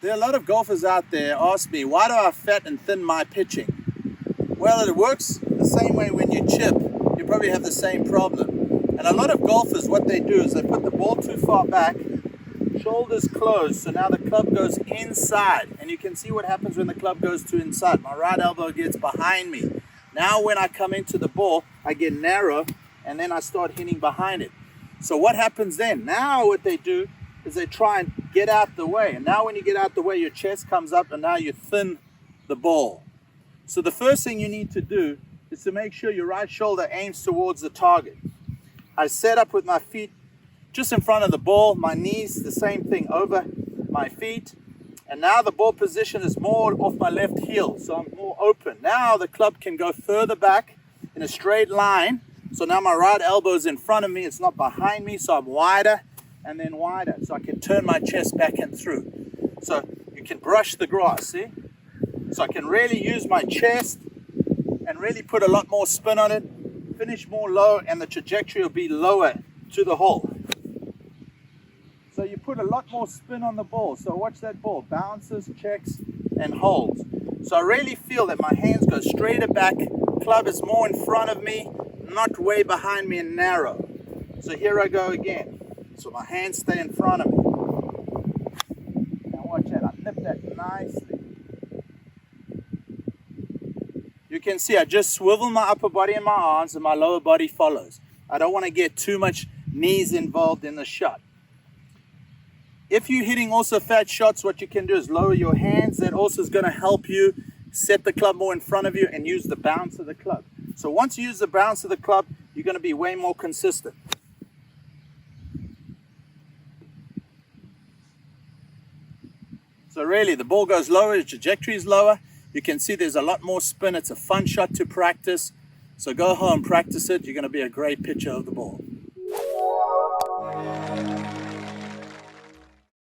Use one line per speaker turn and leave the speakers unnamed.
There are a lot of golfers out there ask me, why do I fat and thin my pitching? Well, it works the same way when you chip. You probably have the same problem. And a lot of golfers, what they do is they put the ball too far back, shoulders closed, so now the club goes inside. And you can see what happens when the club goes to inside. My right elbow gets behind me. Now when I come into the ball, I get narrow, and then I start hitting behind it. So what happens then? Now what they do is they try and get out the way. And now when you get out the way, your chest comes up, and now you thin the ball. So the first thing you need to do is to make sure your right shoulder aims towards the target. I set up with my feet just in front of the ball, my knees, the same thing, over my feet. And now the ball position is more off my left heel, so I'm more open. Now the club can go further back in a straight line. So now my right elbow is in front of me, it's not behind me, so I'm wider and then wider. So I can turn my chest back and through. So you can brush the grass, see? So I can really use my chest and really put a lot more spin on it, finish more low, and the trajectory will be lower to the hole. So you put a lot more spin on the ball. So watch that ball, bounces, checks, and holds. So I really feel that my hands go straighter back, club is more in front of me, not way behind me and narrow. So here I go again. So my hands stay in front of me. Now watch that, I nip that nicely. You can see I just swivel my upper body and my arms, and my lower body follows. I don't want to get too much knees involved in the shot. If you're hitting also fat shots, what you can do is lower your hands. That also is going to help you set the club more in front of you and use the bounce of the club. So once you use the bounce of the club, you're going to be way more consistent. So really, the ball goes lower, the trajectory is lower. You can see there's a lot more spin. It's a fun shot to practice. So go home, practice it. You're going to be a great pitcher of the ball.